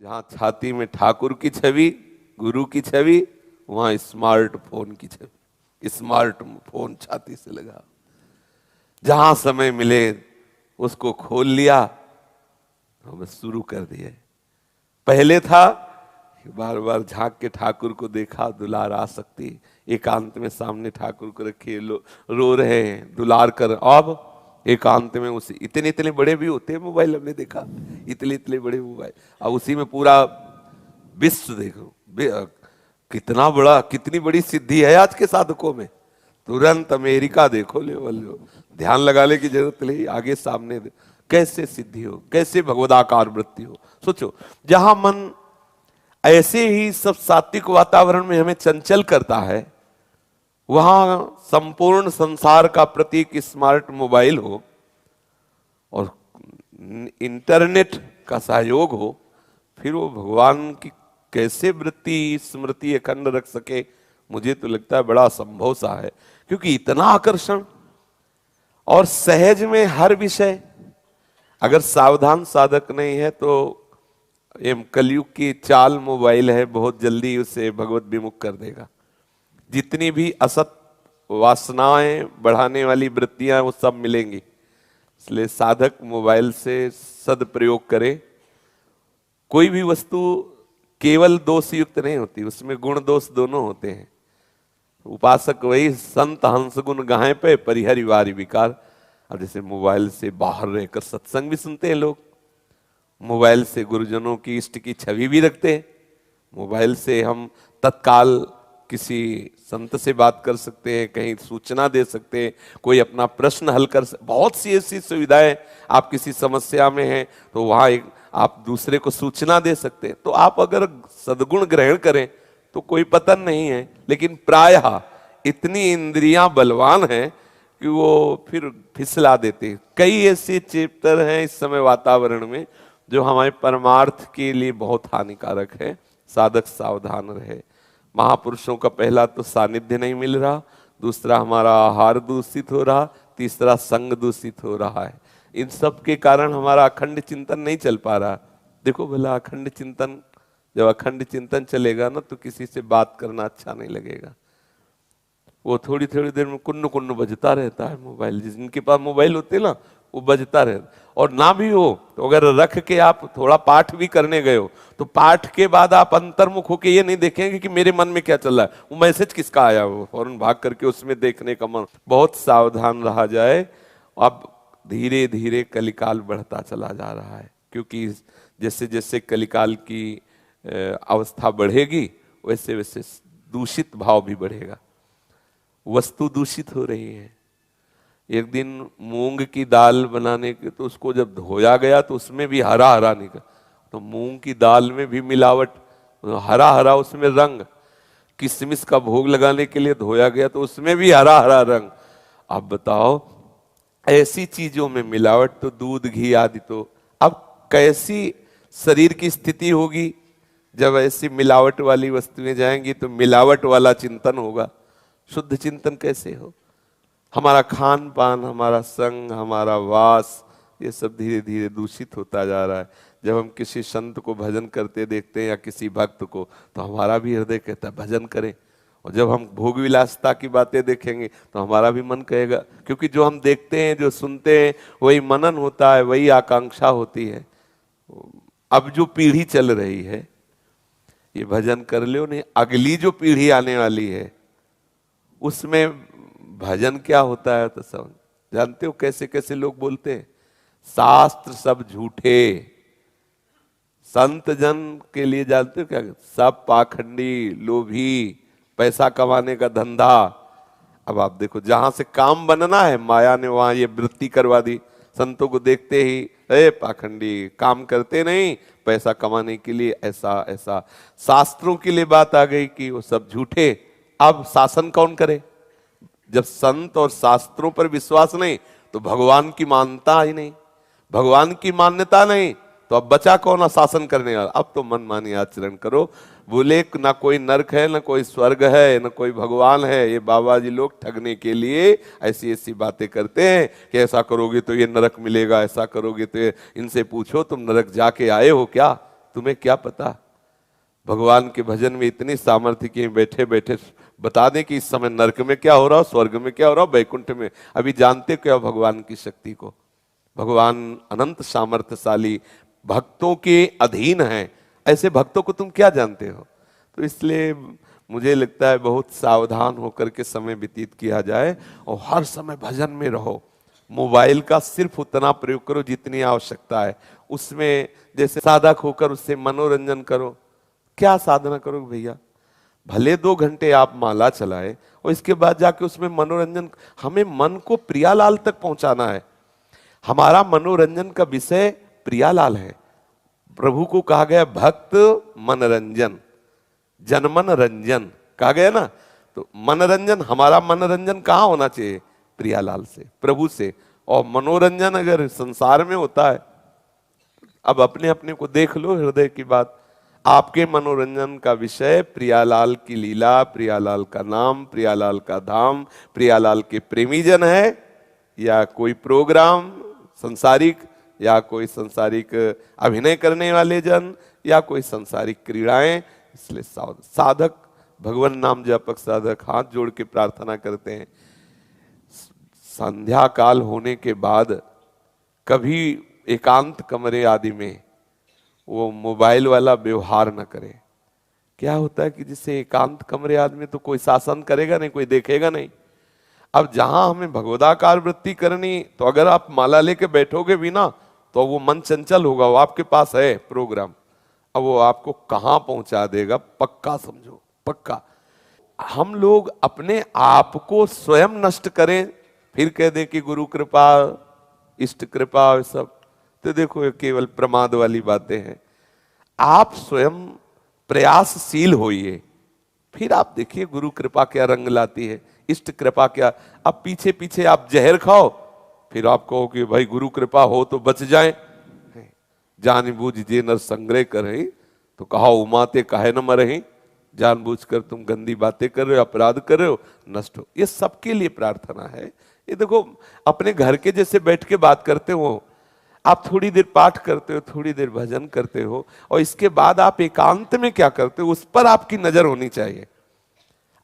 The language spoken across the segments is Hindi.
जहां छाती में ठाकुर की छवि, गुरु की छवि, वहां स्मार्टफोन की छवि। स्मार्टफोन छाती से लगा, जहां समय मिले उसको खोल लिया, हम शुरू कर दिए। पहले था कि बार बार झांक के ठाकुर को देखा, दुलार आ सकती, एकांत में सामने ठाकुर को रखे रो रहे हैं, दुलार कर। अब एकांत में उसी इतने इतने बड़े भी होते हैं मोबाइल, हमने देखा इतने इतने बड़े मोबाइल, अब उसी में पूरा विश्व देखो। कितना बड़ा, कितनी बड़ी सिद्धि है आज के साधकों में। तुरंत अमेरिका देखो लेवल, जो ध्यान लगाने की जरूरत नहीं, आगे सामने कैसे सिद्धि हो, कैसे भगवदाकार वृत्ति हो। सोचो, जहां मन ऐसे ही सब सात्विक वातावरण में हमें चंचल करता है, वहां संपूर्ण संसार का प्रतीक स्मार्ट मोबाइल हो और इंटरनेट का सहयोग हो, फिर वो भगवान की कैसे वृत्ति स्मृति अखंड रख सके। मुझे तो लगता है बड़ा असंभव सा है, क्योंकि इतना आकर्षण और सहज में हर विषय। अगर सावधान साधक नहीं है तो ये कलयुग की चाल मोबाइल है, बहुत जल्दी उसे भगवत विमुख कर देगा। जितनी भी असत वासनाएं बढ़ाने वाली वृत्तियां वो सब मिलेंगी। इसलिए साधक मोबाइल से सदप्रयोग करे। कोई भी वस्तु केवल दोष युक्त नहीं होती, उसमें गुण दोष दोनों होते हैं। उपासक वही संत हंस गुण गाहे पे परिहरि वारी विकार। अब जैसे मोबाइल से बाहर रहकर सत्संग भी सुनते हैं लोग, मोबाइल से गुरुजनों की इष्ट की छवि भी रखते हैं, मोबाइल से हम तत्काल किसी संत से बात कर सकते हैं, कहीं सूचना दे सकते हैं, कोई अपना प्रश्न हल कर सकते, बहुत सी ऐसी सुविधाएं। आप किसी समस्या में हैं तो वहां एक आप दूसरे को सूचना दे सकते हैं। तो आप अगर सद्गुण ग्रहण करें तो कोई पतन नहीं है। लेकिन प्रायः इतनी इंद्रियां बलवान हैं कि वो फिर फिसला देते हैं। कई ऐसे चैप्टर हैं इस समय वातावरण में जो हमारे परमार्थ के लिए बहुत हानिकारक है। साधक सावधान रहे। महापुरुषों का पहला तो सानिध्य नहीं मिल रहा, दूसरा हमारा आहार दूषित हो रहा, तीसरा संग दूषित हो रहा है। इन सब के कारण हमारा अखंड चिंतन नहीं चल पा रहा। देखो भला, अखंड चिंतन, जब अखंड चिंतन चलेगा ना तो किसी से बात करना अच्छा नहीं लगेगा। वो थोड़ी थोड़ी देर में कुन्न कुन्न बजता रहता है मोबाइल। जिनके पास मोबाइल होते ना वो बजता रहता। और ना भी हो तो अगर रख के आप थोड़ा पाठ भी करने गए हो तो पाठ के बाद आप अंतर्मुख होके ये नहीं देखेंगे कि मेरे मन में क्या चल रहा है, वो मैसेज किसका आया, वो फौरन भाग करके उसमें देखने का मन। बहुत सावधान रहा जाए। अब धीरे धीरे कलिकाल बढ़ता चला जा रहा है, क्योंकि जैसे जैसे कलिकाल की अवस्था बढ़ेगी वैसे वैसे दूषित भाव भी बढ़ेगा। वस्तु दूषित हो रही है। एक दिन मूंग की दाल बनाने के तो उसको जब धोया गया तो उसमें भी हरा हरा निकला। तो मूंग की दाल में भी मिलावट, हरा हरा उसमें रंग। किशमिश का भोग लगाने के लिए धोया गया तो उसमें भी हरा हरा रंग। अब बताओ, ऐसी चीजों में मिलावट, तो दूध घी आदि, तो अब कैसी शरीर की स्थिति होगी जब ऐसी मिलावट वाली वस्तुएं जाएंगी। तो मिलावट वाला चिंतन होगा, शुद्ध चिंतन कैसे हो। हमारा खान पान, हमारा संग, हमारा वास, ये सब धीरे धीरे दूषित होता जा रहा है। जब हम किसी संत को भजन करते देखते हैं या किसी भक्त को, तो हमारा भी हृदय कहता है भजन करें। और जब हम भोग विलासता की बातें देखेंगे तो हमारा भी मन कहेगा, क्योंकि जो हम देखते हैं, जो सुनते हैं, वही मनन होता है, वही आकांक्षा होती है। अब जो पीढ़ी चल रही है ये भजन कर लो नहीं, अगली जो पीढ़ी आने वाली है उसमें भजन क्या होता है तो सब जानते हो। कैसे कैसे लोग बोलते हैं, शास्त्र सब झूठे, संत जन के लिए जानते हो क्या, सब पाखंडी, लोभी, पैसा कमाने का धंधा। अब आप देखो, जहां से काम बनना है माया ने वहां ये वृत्ति करवा दी। संतों को देखते ही पाखंडी, काम करते नहीं, पैसा कमाने के लिए ऐसा ऐसा। शास्त्रों के लिए बात आ गई कि वो सब झूठे। अब शासन कौन करे जब संत और शास्त्रों पर विश्वास नहीं, तो भगवान की मान्यता ही नहीं, भगवान की मान्यता नहीं, तो अब बचा कौन शासन करने वाला। अब तो मनमानी आचरण करो। बोले ना कोई नरक है, ना कोई स्वर्ग है, ना कोई भगवान है। ये बाबा जी लोग ठगने के लिए ऐसी ऐसी बातें करते हैं कि ऐसा करोगे तो ये नरक मिलेगा, ऐसा करोगे तो इनसे पूछो तुम नरक जाके आए हो क्या। तुम्हें क्या पता, भगवान के भजन में इतनी सामर्थ्य कि बैठे बैठे बता दें कि इस समय नरक में क्या हो रहा हो, स्वर्ग में क्या हो रहा हो, बैकुंठ में। अभी जानते क्या भगवान की शक्ति को? भगवान अनंत सामर्थ्यशाली, भक्तों के अधीन है। ऐसे भक्तों को तुम क्या जानते हो? तो इसलिए मुझे लगता है बहुत सावधान होकर के समय व्यतीत किया जाए और हर समय भजन में रहो। मोबाइल का सिर्फ उतना प्रयोग करो जितनी आवश्यकता है, उसमें जैसे साधक होकर उससे मनोरंजन करो। क्या साधना करोगे भैया? भले 2 घंटे आप माला चलाए और इसके बाद जाके उसमें मनोरंजन। हमें मन को प्रियालाल तक पहुंचाना है। हमारा मनोरंजन का विषय प्रियालाल है। प्रभु को कहा गया भक्त मनोरंजन, जनमन रंजन कहा गया ना। तो मनोरंजन, हमारा मनोरंजन कहाँ होना चाहिए? प्रियालाल से, प्रभु से। और मनोरंजन अगर संसार में होता है, अब अपने अपने को देख लो, हृदय की बात। आपके मनोरंजन का विषय प्रियालाल की लीला, प्रियालाल का नाम, प्रियालाल का धाम, प्रियालाल के प्रेमीजन है, या कोई प्रोग्राम संसारिक, या कोई संसारिक अभिनय करने वाले जन, या कोई संसारिक क्रीड़ाएं। इसलिए साधक, भगवान नाम जपक साधक हाथ जोड़ के प्रार्थना करते हैं, संध्या काल होने के बाद कभी एकांत कमरे आदि में वो मोबाइल वाला व्यवहार न करे। क्या होता है कि जिससे एकांत कमरे आदि में तो कोई शासन करेगा नहीं, कोई देखेगा नहीं। अब जहां हमें भगवदाकार वृत्ति करनी, तो अगर आप माला लेके बैठोगे भी ना, तो वो मन चंचल होगा। वो आपके पास है प्रोग्राम, अब वो आपको कहां पहुंचा देगा, पक्का समझो, पक्का। हम लोग अपने आप को स्वयं नष्ट करें, फिर कह दें कि गुरु कृपा, इष्ट कृपा, सब तो देखो ये केवल प्रमाद वाली बातें हैं। आप स्वयं प्रयासशील होइए, फिर आप देखिए गुरु कृपा क्या रंग लाती है, इष्ट कृपा क्या। अब पीछे पीछे आप जहर खाओ, फिर आप कहो कि भाई गुरु कृपा हो तो बच जाए। जानबूझ जे नर संग्रह करे, तो कहा उमाते काहे न मरही। जानबूझकर तुम गंदी बातें कर रहे हो, अपराध कर रहे हो, नष्ट हो। ये सबके लिए प्रार्थना है। ये देखो अपने घर के जैसे बैठ के बात करते हो, आप थोड़ी देर पाठ करते हो, थोड़ी देर भजन करते हो, और इसके बाद आप एकांत में क्या करते हो, उस पर आपकी नजर होनी चाहिए।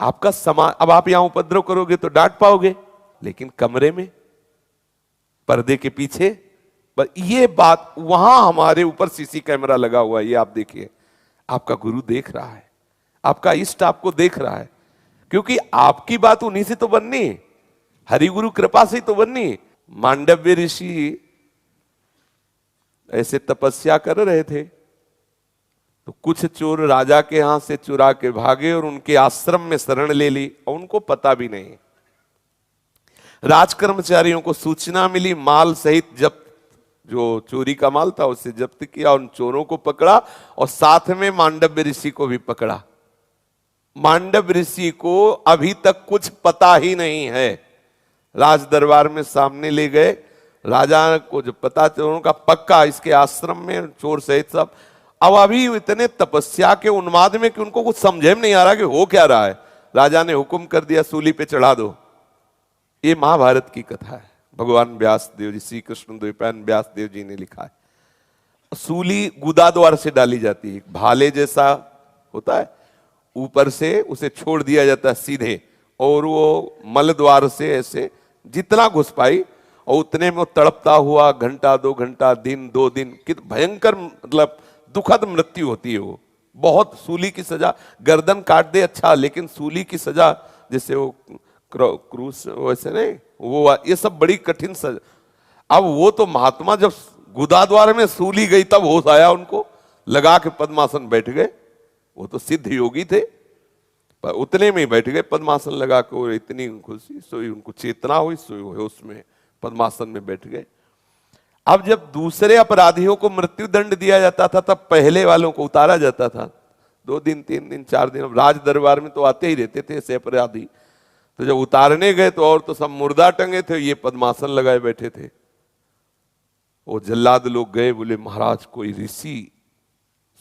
आपका समाज, अब आप यहां उपद्रव करोगे तो डांट पाओगे, लेकिन कमरे में पर्दे के पीछे, ये बात, वहां हमारे ऊपर सीसी कैमरा लगा हुआ है, ये आप देखिए। आपका गुरु देख रहा है, आपका इष्ट आपको देख रहा है, क्योंकि आपकी बात उन्हीं से तो बननी है, हरिगुरु कृपा से तो बननी है। मांडव्य ऋषि ऐसे तपस्या कर रहे थे, तो कुछ चोर राजा के यहां से चुरा के भागे और उनके आश्रम में शरण ले ली, और उनको पता भी नहीं। राज कर्मचारियों को सूचना मिली, माल सहित जब्त, जो चोरी का माल था उसे जब्त किया, उन चोरों को पकड़ा और साथ में मांडव्य ऋषि को भी पकड़ा। मांडव्य ऋषि को अभी तक कुछ पता ही नहीं है। राज दरबार में सामने ले गए, राजा को जब पता चोरों का पक्का, इसके आश्रम में चोर सहित सब। अब अभी इतने तपस्या के उन्माद में कि उनको कुछ समझे में नहीं आ रहा कि हो क्या रहा है। राजा ने हुक्म कर दिया सूली पे चढ़ा दो। ये महाभारत की कथा है, भगवान व्यास देव जी, श्री कृष्ण द्वैपायन व्यास देव जी ने लिखा है। सूली गुदा द्वार से डाली जाती है, भाले जैसा होता है, ऊपर से उसे छोड़ दिया जाता है सीधे, और वो मल द्वार से ऐसे जितना घुस पाई, और उतने में तड़पता हुआ घंटा 2 घंटा, दिन 2 दिन, कित भयंकर मतलब दुखद मृत्यु होती है वो। बहुत सूली की सजा, गर्दन काट दे अच्छा, लेकिन सूली की सजा जैसे वो क्रूस वैसे नहीं, वो ये सब बड़ी कठिन सजा। अब वो तो महात्मा जब गुदाद्वार में सूली गई तब होश आया उनको, लगा के पद्मासन बैठ गए। वो तो सिद्ध योगी थे, पर उतने में ही बैठ गए पद्मासन लगा के। इतनी खुशी, सोई उनको चेतना हुई, सोई होश में पद्मासन में बैठ गए। अब जब दूसरे अपराधियों को मृत्यु दंड दिया जाता था, तब पहले वालों को उतारा जाता था। 2 दिन 3 दिन 4 दिन, अब राज दरबार में तो आते ही रहते थे ऐसे अपराधी। तो जब उतारने गए तो और तो सब मुर्दा टंगे थे, ये पद्मासन लगाए बैठे थे। वो जल्लाद लोग गए, बोले महाराज कोई ऋषि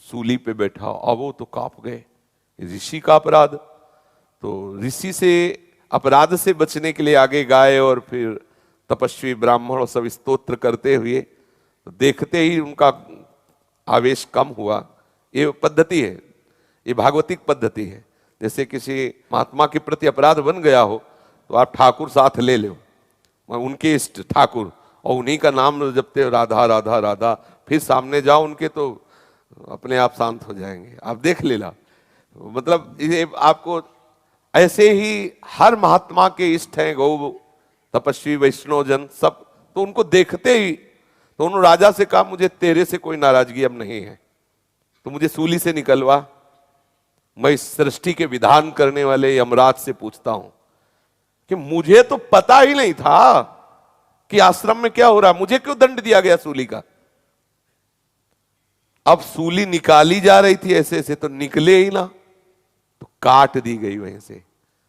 सूली पे बैठा। अब वो तो कांप गए, ऋषि का अपराध। तो ऋषि से अपराध से बचने के लिए आगे गाए, और फिर तपस्वी ब्राह्मण सब स्तोत्र करते हुए, तो देखते ही उनका आवेश कम हुआ। ये पद्धति है, ये भागवतिक पद्धति है। जैसे किसी महात्मा के प्रति अपराध बन गया हो तो आप ठाकुर साथ ले लो, उनके इष्ट ठाकुर, और उन्हीं का नाम जपते हो, राधा राधा राधा, फिर सामने जाओ उनके तो अपने आप शांत हो जाएंगे। आप देख लेना, मतलब ये आपको ऐसे ही हर महात्मा के इष्ट हैं, गौ तपस्वी वैष्णव जन सब, तो उनको देखते ही तो उन्होंने राजा से कहा मुझे तेरे से कोई नाराजगी अब नहीं है, तो मुझे सूली से निकलवा, मैं इस सृष्टि के विधान करने वाले यमराज से पूछता हूं कि मुझे तो पता ही नहीं था कि आश्रम में क्या हो रहा, मुझे क्यों दंड दिया गया सूली का। अब सूली निकाली जा रही थी ऐसे ऐसे, तो निकले ही ना, तो काट दी गई वहीं से,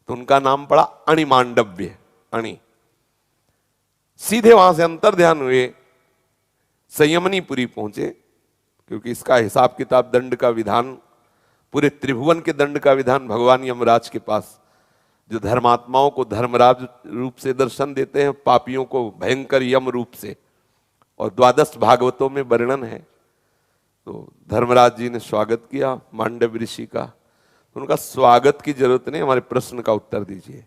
तो उनका नाम पड़ा अणिमांडव्य, अणि। सीधे वहां से अंतर ध्यान हुए, संयमनीपुरी पहुंचे, क्योंकि इसका हिसाब किताब दंड का विधान, पूरे त्रिभुवन के दंड का विधान भगवान यमराज के पास, जो धर्मात्माओं को धर्मराज रूप से दर्शन देते हैं, पापियों को भयंकर यम रूप से, और 12 भागवतों में वर्णन है। तो धर्मराज जी ने स्वागत किया मांडव ऋषि का, तो उनका स्वागत की जरूरत नहीं, हमारे प्रश्न का उत्तर दीजिए।